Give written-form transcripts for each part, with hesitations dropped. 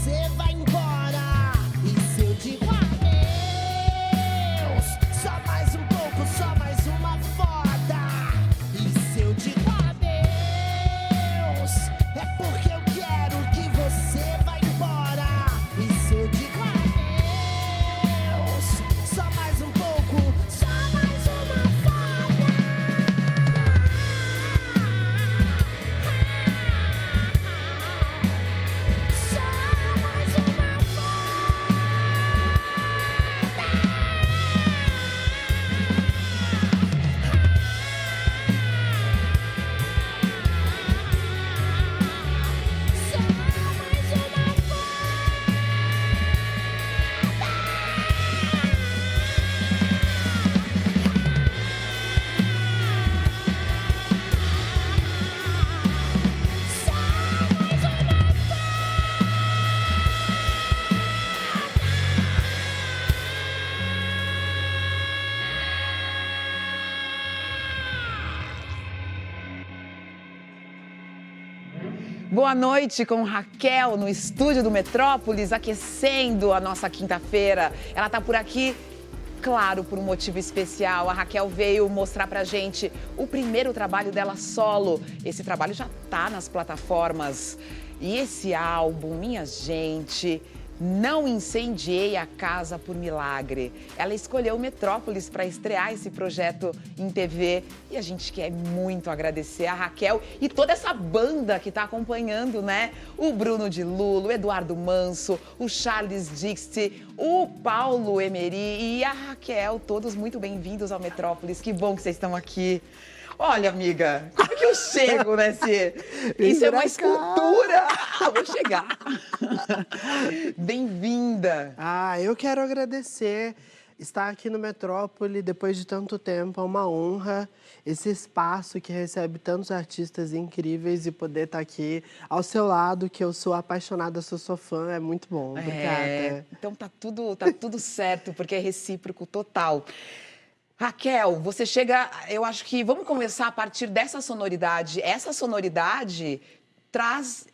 você vai embora. E se eu digo adeus, só mais um pouco, só mais uma foda. E se eu digo adeus, é porque eu quero que você vá embora. E se eu digo adeus, só mais um pouco, só mais uma foda. Só mais uma Boa noite com Raquel no estúdio do Metrópolis, aquecendo a nossa quinta-feira. Ela está por aqui, claro, por um motivo especial. A Raquel veio mostrar pra gente o primeiro trabalho dela solo. Esse trabalho já tá nas plataformas. E esse álbum, minha gente, Não Incendiei a Casa por Milagre. Ela escolheu o Metrópolis para estrear esse projeto em TV e a gente quer muito agradecer a Raquel e toda essa banda que está acompanhando, né? O Bruno de Lulo, o Eduardo Manso, o Charles Dixte, o Paulo Emery e a Raquel, todos muito bem-vindos ao Metrópolis. Que bom que vocês estão aqui. Olha, amiga, como é que eu chego nesse... Isso é uma escultura! Vou chegar. Bem-vinda. Eu quero agradecer estar aqui no Metrópole depois de tanto tempo. É uma honra esse espaço que recebe tantos artistas incríveis e poder estar aqui ao seu lado, que eu sou apaixonada, sou sua fã, é muito bom. Obrigada. Então tá tudo certo, porque é recíproco total. Raquel, você chega, eu acho que vamos começar a partir dessa sonoridade. Essa sonoridade traz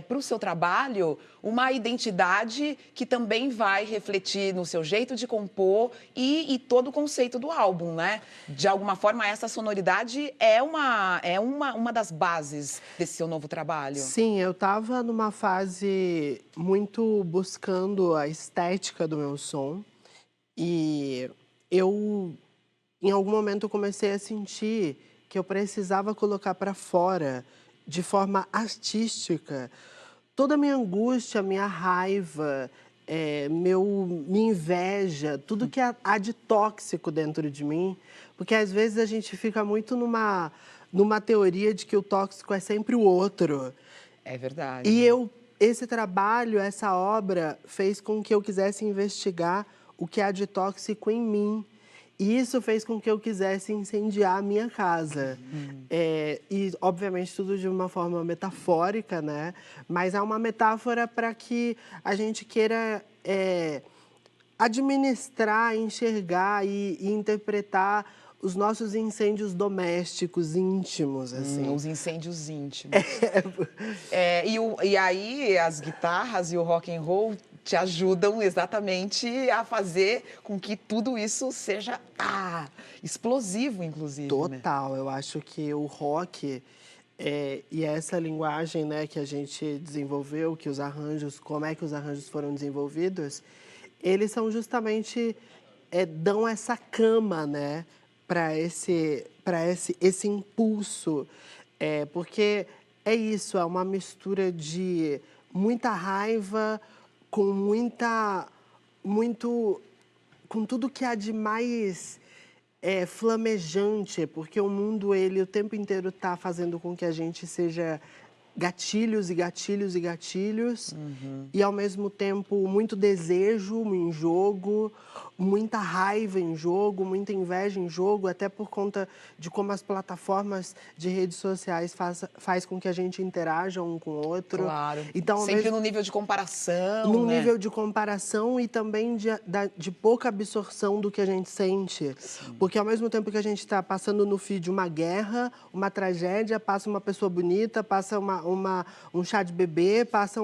para o seu trabalho uma identidade que também vai refletir no seu jeito de compor e todo o conceito do álbum, né? De alguma forma, essa sonoridade é uma das bases desse seu novo trabalho. Sim, eu estava numa fase muito buscando a estética do meu som e em algum momento eu comecei a sentir que eu precisava colocar para fora, de forma artística, toda a minha angústia, minha raiva, minha inveja, tudo que há de tóxico dentro de mim. Porque às vezes a gente fica muito numa teoria de que o tóxico é sempre o outro. É verdade. E esse trabalho, essa obra, fez com que eu quisesse investigar o que há de tóxico em mim. E isso fez com que eu quisesse incendiar a minha casa. E, obviamente, tudo de uma forma metafórica, né? Mas é uma metáfora para que a gente queira administrar, enxergar e interpretar os nossos incêndios domésticos, íntimos, assim. Os incêndios íntimos. E aí, as guitarras e o rock and roll te ajudam exatamente a fazer com que tudo isso seja explosivo, inclusive. Total, né? Eu acho que o rock e essa linguagem, né, que a gente desenvolveu, que os arranjos, como é que os arranjos foram desenvolvidos, eles são justamente dão essa cama, né, para esse impulso, porque é isso, é uma mistura de muita raiva com tudo que há de mais flamejante, porque o mundo, ele o tempo inteiro está fazendo com que a gente seja gatilhos e gatilhos e gatilhos, e ao mesmo tempo muito desejo em jogo, muita raiva em jogo, muita inveja em jogo, até por conta de como as plataformas de redes sociais faz com que a gente interaja um com o outro. Claro, então, sempre no nível de comparação, no nível de comparação e também de pouca absorção do que a gente sente. Sim. Porque ao mesmo tempo que a gente está passando no feed uma guerra, uma tragédia, passa uma pessoa bonita, passa um chá de bebê, passa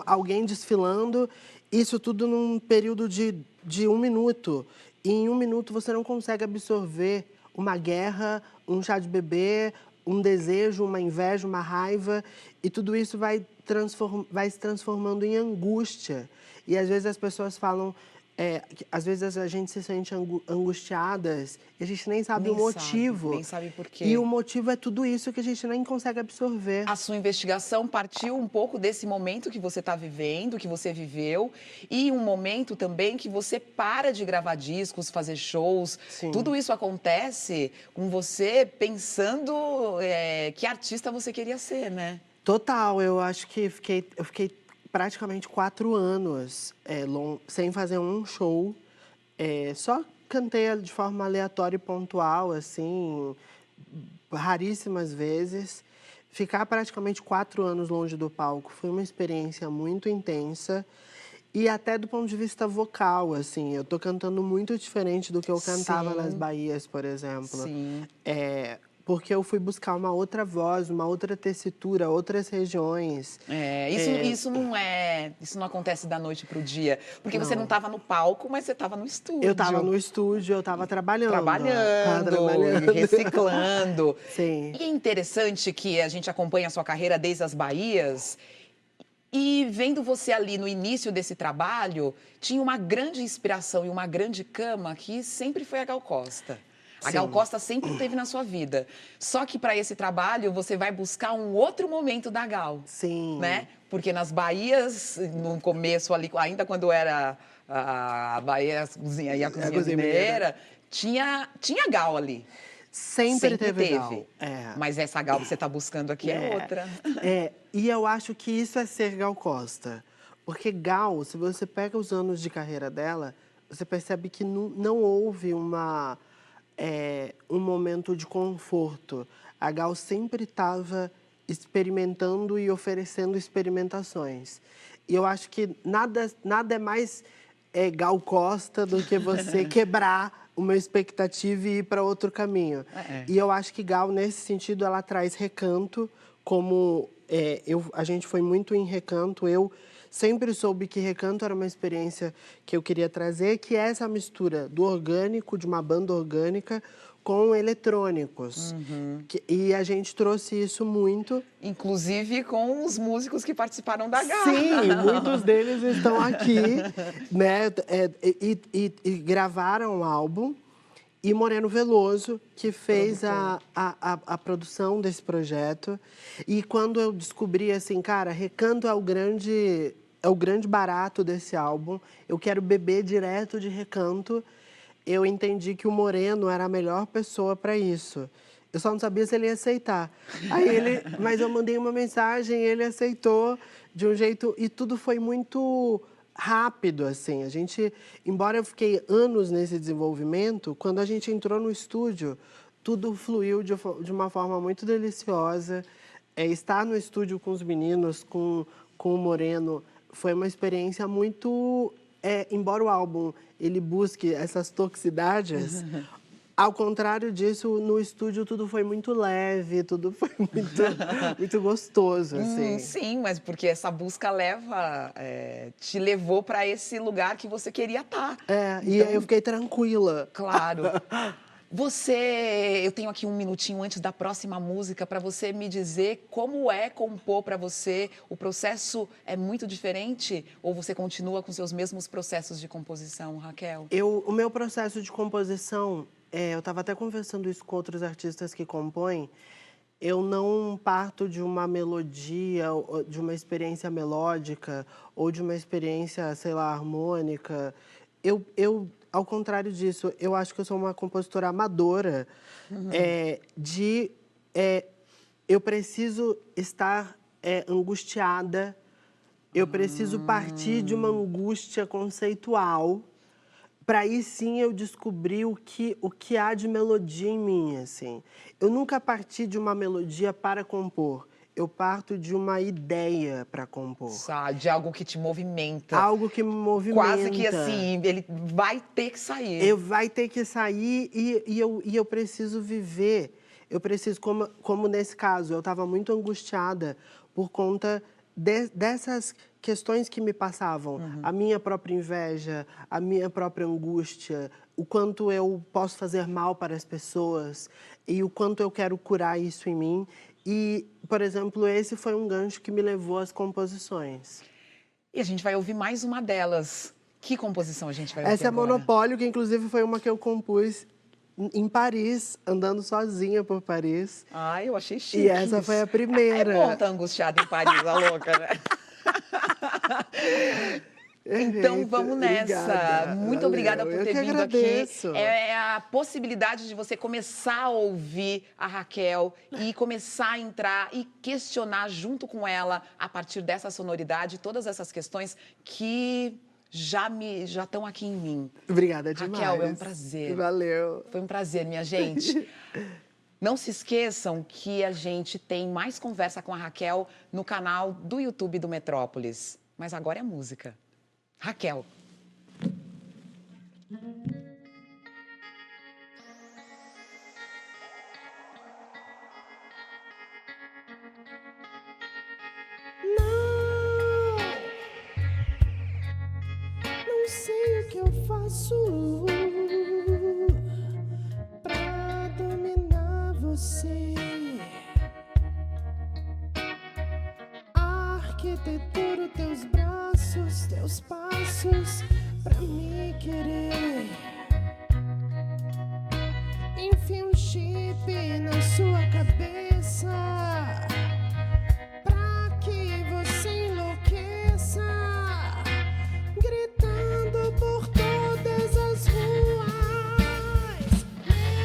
alguém desfilando. Isso tudo num período de 1 minuto. E em 1 minuto você não consegue absorver uma guerra, um chá de bebê, um desejo, uma inveja, uma raiva. E tudo isso vai se transformando em angústia. E às vezes as pessoas falam... às vezes a gente se sente angustiadas e a gente nem sabe o motivo. Nem sabe por quê. E o motivo é tudo isso que a gente nem consegue absorver. A sua investigação partiu um pouco desse momento que você está vivendo, que você viveu, e um momento também que você para de gravar discos, fazer shows. Sim. Tudo isso acontece com você pensando que artista você queria ser, né? Total, eu acho que eu fiquei praticamente 4 anos sem fazer um show. Só cantei de forma aleatória e pontual, assim, raríssimas vezes. Ficar praticamente 4 anos longe do palco foi uma experiência muito intensa. E até do ponto de vista vocal, assim, eu tô cantando muito diferente do que eu cantava nas Bahias, por exemplo. Sim. Porque eu fui buscar uma outra voz, uma outra tessitura, outras regiões. Isso não acontece da noite pro dia. Porque você não estava no palco, mas você estava no estúdio. Eu estava no estúdio, eu estava trabalhando. Trabalhando, reciclando. Sim. E é interessante que a gente acompanha a sua carreira desde as Bahias. E vendo você ali no início desse trabalho, tinha uma grande inspiração e uma grande cama que sempre foi a Gal Costa. A Gal Costa sempre esteve na sua vida. Só que para esse trabalho, você vai buscar um outro momento da Gal. Sim. Né? Porque nas Bahias, no começo ali, ainda quando era a Bahia e a Cozinha Mineira, tinha Gal ali. Sempre teve Gal. Mas essa Gal que você está buscando aqui é outra. E eu acho que isso é ser Gal Costa. Porque Gal, se você pega os anos de carreira dela, você percebe que não houve um momento de conforto. A Gal sempre estava experimentando e oferecendo experimentações. E eu acho que nada é mais Gal Costa do que você quebrar uma expectativa e ir para outro caminho. E eu acho que Gal, nesse sentido, ela traz Recanto, como a gente foi muito em Recanto. Eu sempre soube que Recanto era uma experiência que eu queria trazer, que é essa mistura do orgânico, de uma banda orgânica, com eletrônicos. E a gente trouxe isso muito. Inclusive com os músicos que participaram da Gal. Sim, muitos deles estão aqui, né? E gravaram o álbum. E Moreno Veloso, que fez a produção desse projeto. E quando eu descobri, assim, cara, Recanto é o grande barato desse álbum, eu quero beber direto de Recanto, eu entendi que o Moreno era a melhor pessoa para isso. Eu só não sabia se ele ia aceitar. Mas eu mandei uma mensagem, ele aceitou de um jeito... E tudo foi muito rápido, assim. Embora eu fiquei anos nesse desenvolvimento, quando a gente entrou no estúdio, tudo fluiu de uma forma muito deliciosa. Estar no estúdio com os meninos, com o Moreno, foi uma experiência muito... embora o álbum ele busque essas toxicidades, ao contrário disso, no estúdio tudo foi muito leve, tudo foi muito gostoso, assim. Sim, mas porque essa busca te levou para esse lugar que você queria estar. E aí eu fiquei tranquila. Claro. Eu tenho aqui um minutinho antes da próxima música para você me dizer como é compor para você. O processo é muito diferente ou você continua com seus mesmos processos de composição, Raquel? O meu processo de composição, eu estava até conversando isso com outros artistas que compõem, eu não parto de uma melodia, de uma experiência melódica ou de uma experiência, sei lá, harmônica. Ao contrário disso, eu acho que eu sou uma compositora amadora. Eu preciso estar angustiada, eu preciso partir de uma angústia conceitual para aí sim eu descobrir o que há de melodia em mim, assim. Eu nunca parti de uma melodia para compor. Eu parto de uma ideia para compor. De algo que te movimenta. Algo que me movimenta. Quase que assim, ele vai ter que sair. Vai ter que sair e eu preciso viver. eu preciso, como nesse caso, eu estava muito angustiada por conta dessas questões que me passavam. A minha própria inveja, a minha própria angústia, o quanto eu posso fazer mal para as pessoas e o quanto eu quero curar isso em mim. E, por exemplo, esse foi um gancho que me levou às composições. E a gente vai ouvir mais uma delas. Que composição a gente vai ouvir Essa é agora? Monopólio, que inclusive foi uma que eu compus em Paris, andando sozinha por Paris. Ah, eu achei chique. E essa foi a primeira. É bom estar angustiada em Paris, a louca, né? Então vamos nessa. Obrigada. Muito Valeu. obrigada por Eu ter que vindo agradeço. aqui. É a possibilidade de você começar a ouvir a Raquel e começar a entrar e questionar junto com ela, a partir dessa sonoridade, todas essas questões que já estão aqui em mim. Obrigada demais. Raquel, é um prazer. Valeu. Foi um prazer, minha gente. Não se esqueçam que a gente tem mais conversa com a Raquel no canal do YouTube do Metrópolis. Mas agora é música. Raquel. Não sei o que eu faço pra dominar você. Arquitetura, teus braços, teus passos pra me querer. Enfia um chip na sua cabeça pra que você enlouqueça, gritando por todas as ruas.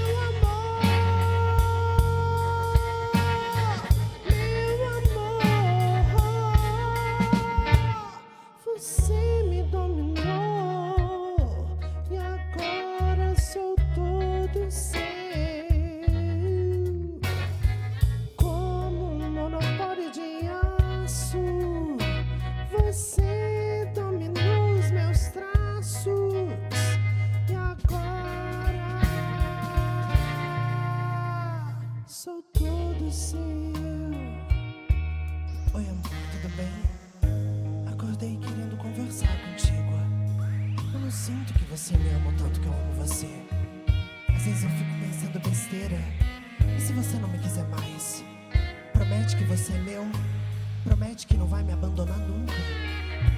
Meu amor, você me dominou e agora sou todo seu. Como um monopólio de aço, você dominou os meus traços e agora sou todo seu. Oi, amor, tudo bem? Acordei querendo conversar contigo. Eu não sinto que você me ama tanto que eu amo você. Às vezes eu fico pensando besteira. E se você não me quiser mais? Promete que você é meu. Promete que não vai me abandonar nunca.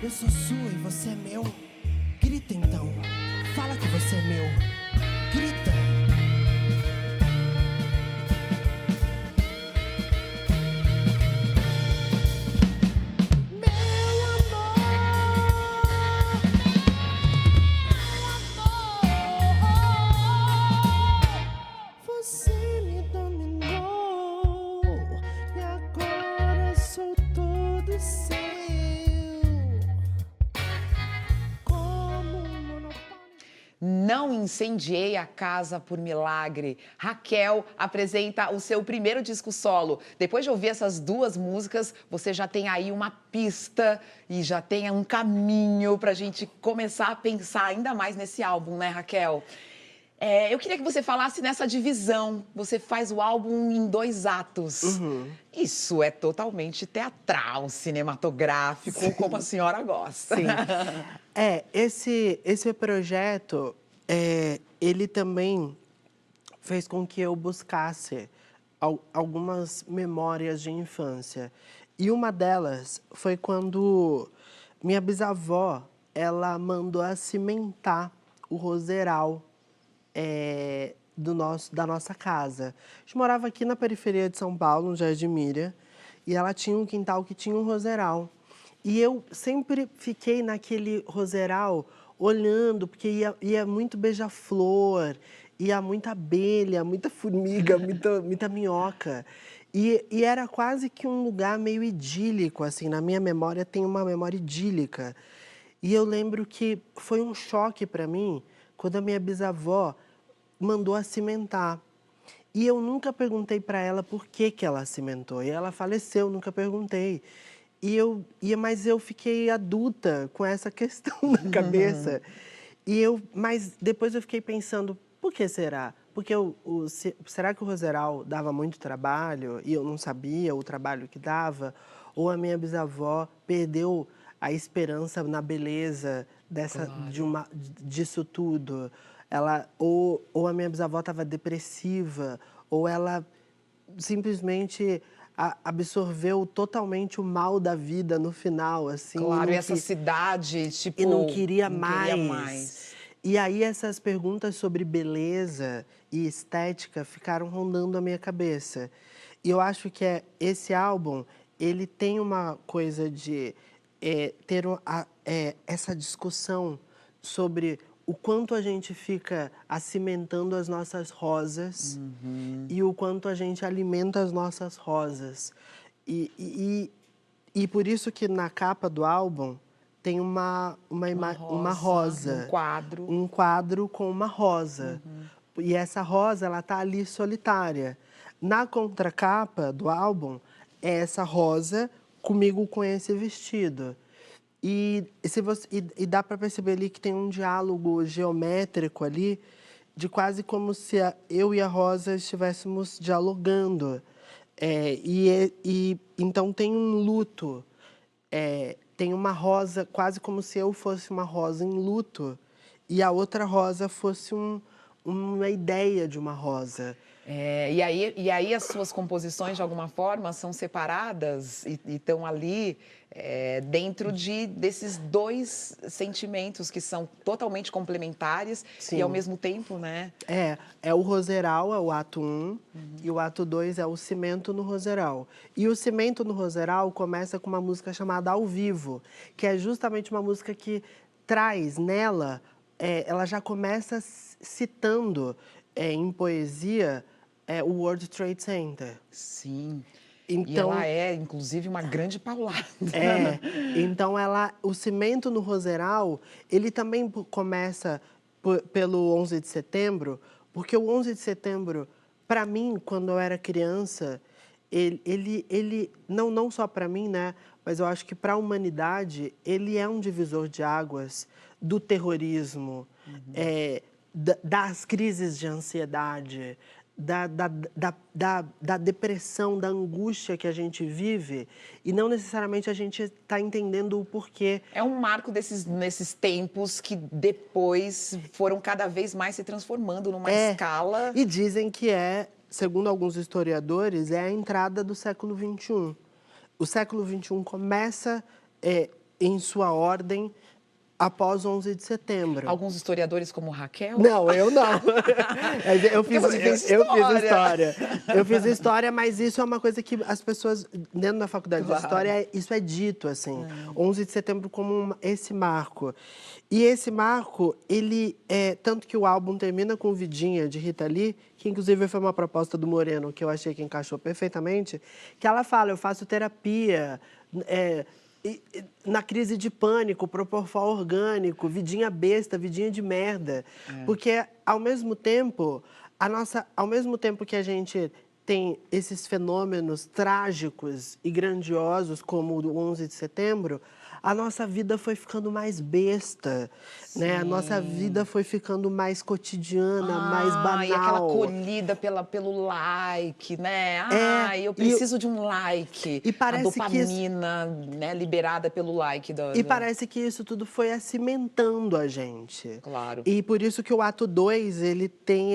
Eu sou sua e você é meu. Grita então. Fala que você é meu. Grita. Você me dominou e agora sou todo seu. Como um monopólio. Não incendiei a casa por milagre. Raquel apresenta o seu primeiro disco solo. Depois de ouvir essas duas músicas, você já tem aí uma pista e já tem um caminho para a gente começar a pensar ainda mais nesse álbum, né, Raquel? Eu queria que você falasse nessa divisão. Você faz o álbum em 2 atos. Isso é totalmente teatral, cinematográfico, Sim. como a senhora gosta. Sim. Esse projeto, ele também fez com que eu buscasse algumas memórias de infância. E uma delas foi quando minha bisavó, ela mandou cimentar o roseral da nossa casa. A gente morava aqui na periferia de São Paulo, no Jardim Miriam, e ela tinha um quintal que tinha um roseral. E eu sempre fiquei naquele roseral olhando, porque ia muito beija-flor, ia muita abelha, muita formiga, muita minhoca. E era quase que um lugar meio idílico, assim, na minha memória tem uma memória idílica. E eu lembro que foi um choque para mim quando a minha bisavó mandou cimentar. E eu nunca perguntei para ela por que ela cimentou. E ela faleceu, nunca perguntei. Mas eu fiquei adulta com essa questão na cabeça. Mas depois eu fiquei pensando, por que será? Porque será que o Roseral dava muito trabalho e eu não sabia o trabalho que dava? Ou a minha bisavó perdeu a esperança na beleza disso tudo? Ou a minha bisavó estava depressiva, ou ela simplesmente absorveu totalmente o mal da vida no final, assim. Claro, e essa cidade, tipo... E não queria não queria mais. mais. E aí essas perguntas sobre beleza e estética ficaram rondando a minha cabeça. E eu acho que esse álbum, ele tem uma coisa de ter essa discussão sobre o quanto a gente fica acimentando as nossas rosas e o quanto a gente alimenta as nossas rosas. E por isso que na capa do álbum tem uma rosa. Um quadro. Um quadro com uma rosa. E essa rosa, ela tá ali solitária. Na contracapa do álbum, é essa rosa comigo com esse vestido. E dá para perceber ali que tem um diálogo geométrico ali, de quase como se eu e a Rosa estivéssemos dialogando. Então tem um luto, tem uma rosa, quase como se eu fosse uma rosa em luto, e a outra rosa fosse uma ideia de uma rosa. E aí as suas composições, de alguma forma, são separadas e estão ali dentro desses dois sentimentos que são totalmente complementares. Sim. E, ao mesmo tempo, né? É o Roseral, é o ato 1, e o ato 2 é o Cimento no Roseral. E o Cimento no Roseral começa com uma música chamada Ao Vivo, que é justamente uma música que traz nela, ela já começa citando em poesia o World Trade Center. Sim. Então, e ela é, inclusive, uma grande paulada. Então o Cimento no Roseral, ele também começa pelo 11 de setembro, porque o 11 de setembro, para mim, quando eu era criança, ele não só para mim, né, mas eu acho que para a humanidade, ele é um divisor de águas do terrorismo, das crises de ansiedade, da depressão, da angústia que a gente vive, e não necessariamente a gente está entendendo o porquê. É um marco nesses tempos que depois foram cada vez mais se transformando numa escala... E dizem que segundo alguns historiadores, é a entrada do século XXI. O século XXI começa em sua ordem após 11 de setembro. Alguns historiadores como Raquel? Não, eu não. Eu fiz história. Eu fiz história, mas isso é uma coisa que as pessoas, dentro da faculdade de história, isso é dito, assim. 11 de setembro como esse marco. E esse marco, ele tanto que o álbum termina com Vidinha, de Rita Lee, que inclusive foi uma proposta do Moreno, que eu achei que encaixou perfeitamente, que ela fala, eu faço terapia, na crise de pânico, propofol orgânico, vidinha besta, vidinha de merda. Porque, ao mesmo tempo que a gente tem esses fenômenos trágicos e grandiosos, como o do 11 de setembro, a nossa vida foi ficando mais besta, né? A nossa vida foi ficando mais cotidiana, mais banal. E aquela colhida pelo like, né? Eu preciso de um like. E parece a dopamina, né, liberada pelo like. E parece que isso tudo foi acimentando a gente. Claro. E por isso que o ato 2, ele tem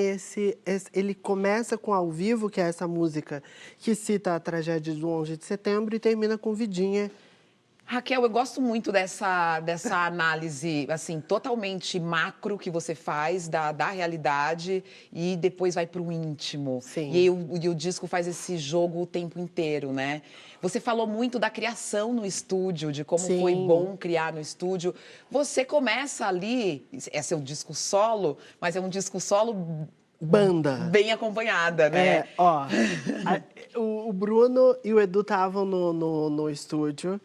ele começa com Ao Vivo, que é essa música que cita a tragédia do 11 de setembro, e termina com Vidinha. Raquel, eu gosto muito dessa análise, assim, totalmente macro que você faz da realidade e depois vai para o íntimo. Sim. E o disco faz esse jogo o tempo inteiro, né? Você falou muito da criação no estúdio, de como foi bom criar no estúdio. Você começa ali, é seu disco solo, mas é um disco solo... Banda. Bem acompanhada, né? O Bruno e o Edu estavam no estúdio.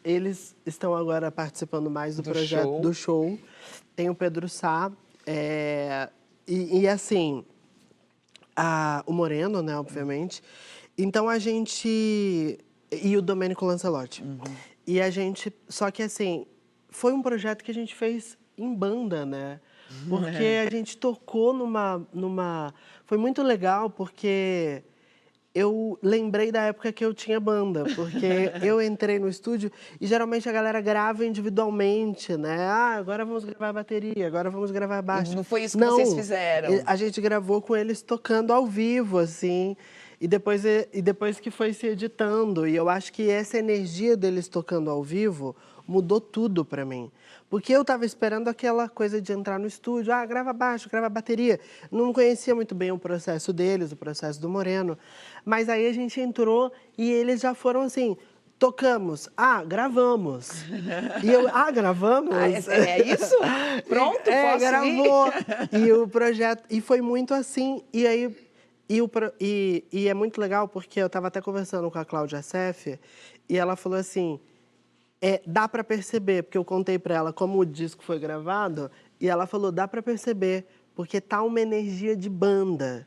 Eles estão agora participando mais do projeto do show. Tem o Pedro Sá. Assim, o Moreno, né, obviamente. Então a gente... E o Domênico Lancelotti. E a gente... Só que assim, foi um projeto que a gente fez em banda, né? porque a gente tocou numa... Foi muito legal, porque eu lembrei da época que eu tinha banda, porque eu entrei no estúdio e geralmente a galera grava individualmente, né? Ah, agora vamos gravar bateria, agora vamos gravar baixo. Não foi isso que vocês fizeram? A gente gravou com eles tocando ao vivo, assim, e depois que foi se editando. E eu acho que essa energia deles tocando ao vivo mudou tudo pra mim. Porque eu tava esperando aquela coisa de entrar no estúdio, ah, grava baixo, grava bateria. Não conhecia muito bem o processo deles, o processo do Moreno. Mas aí a gente entrou e eles já foram assim, tocamos, ah, gravamos. E eu, ah, gravamos? Ah, é isso? Pronto, posso gravou. E o projeto, e foi muito assim, e aí... E é muito legal porque eu estava até conversando com a Cláudia Seff e ela falou assim, dá para perceber, porque eu contei para ela como o disco foi gravado e ela falou, dá para perceber, porque tá uma energia de banda.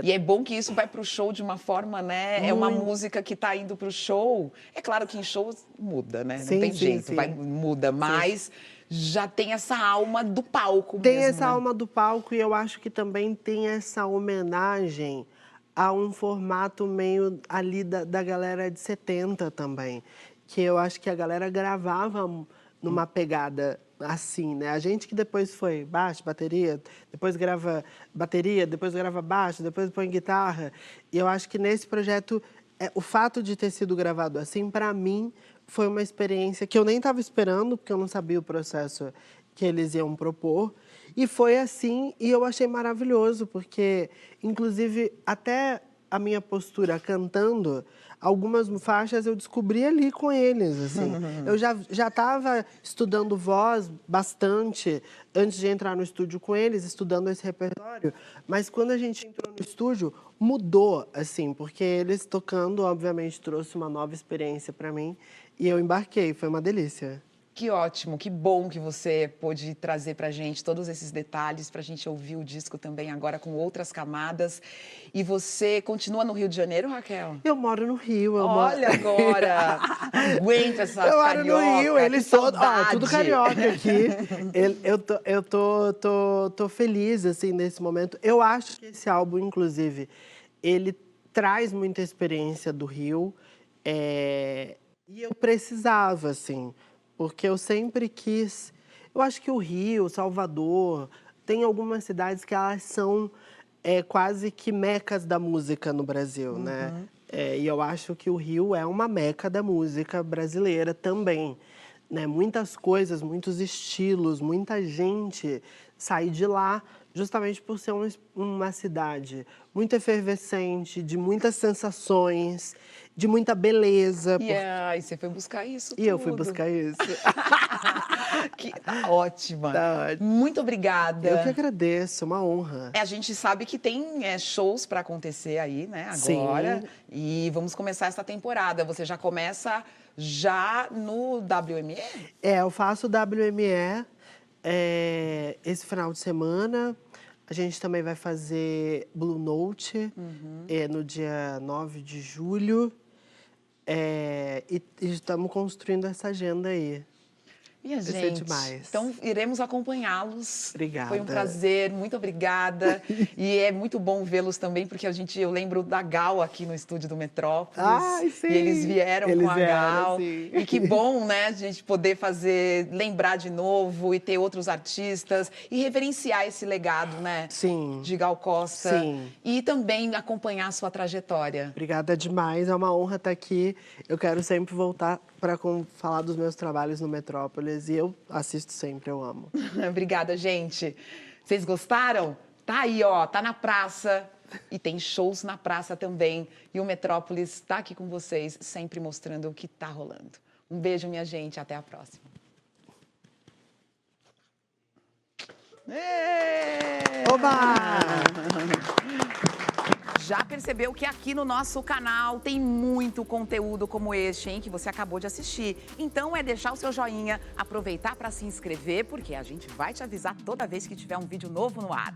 E é bom que isso vai pro show de uma forma, né? É uma música que tá indo pro show. É claro que em show muda, né? Sim, não tem sim, jeito, sim. muda, mas já tem essa alma do palco Tem mesmo, essa alma do palco e eu acho que também tem essa homenagem a um formato meio ali da galera de 70 também. Que eu acho que a galera gravava numa pegada assim, né? A gente que depois foi baixo, bateria, depois grava bateria, depois grava baixo, depois põe guitarra. E eu acho que nesse projeto, o fato de ter sido gravado assim, para mim, foi uma experiência que eu nem estava esperando, porque eu não sabia o processo que eles iam propor. E foi assim, e eu achei maravilhoso, porque, inclusive, até a minha postura cantando, algumas faixas eu descobri ali com eles, assim. Eu já estava estudando voz bastante antes de entrar no estúdio com eles, estudando esse repertório, mas quando a gente entrou no estúdio, mudou, assim, porque eles tocando, obviamente, trouxe uma nova experiência para mim e eu embarquei, foi uma delícia. Que ótimo, que bom que você pôde trazer pra gente todos esses detalhes, pra gente ouvir o disco também agora com outras camadas. E você continua no Rio de Janeiro, Raquel? Eu moro no Rio. Olha agora! Aguenta essa eu carioca, moro no Rio, eles todos, tudo carioca aqui. Eu tô feliz, assim, nesse momento. Eu acho que esse álbum, inclusive, ele traz muita experiência do Rio. E eu precisava, assim... Porque eu sempre quis... Eu acho que o Rio, Salvador, tem algumas cidades que elas são quase que mecas da música no Brasil, né? E eu acho que o Rio é uma meca da música brasileira também. Né? Muitas coisas, muitos estilos, muita gente sai de lá justamente por ser uma cidade muito efervescente, de muitas sensações, de muita beleza. E você foi buscar isso tudo. E eu fui buscar isso. Tá ótima. Tá ótimo. Muito obrigada. Eu que agradeço, uma honra. A gente sabe que tem shows para acontecer aí, né, agora. Sim. E vamos começar essa temporada. Você já começa já no WME? Eu faço o WME esse final de semana. A gente também vai fazer Blue Note no dia 9 de julho. E estamos construindo essa agenda aí. Minha gente, demais. Então iremos acompanhá-los. Obrigada. Foi um prazer, muito obrigada. E é muito bom vê-los também, porque eu lembro da Gal aqui no estúdio do Metrópolis. Ai, sim. E eles vieram com a Gal. Sim. E que bom, né, a gente poder lembrar de novo e ter outros artistas e reverenciar esse legado, né? Sim. De Gal Costa. Sim. E também acompanhar a sua trajetória. Obrigada demais, é uma honra estar aqui. Eu quero sempre voltar para falar dos meus trabalhos no Metrópolis e eu assisto sempre, eu amo. Obrigada, gente. Vocês gostaram? Tá aí, ó, tá na praça e tem shows na praça também. E o Metrópolis está aqui com vocês, sempre mostrando o que tá rolando. Um beijo, minha gente, até a próxima. Oba! Já percebeu que aqui no nosso canal tem muito conteúdo como este, hein, que você acabou de assistir. Então é deixar o seu joinha, aproveitar para se inscrever, porque a gente vai te avisar toda vez que tiver um vídeo novo no ar.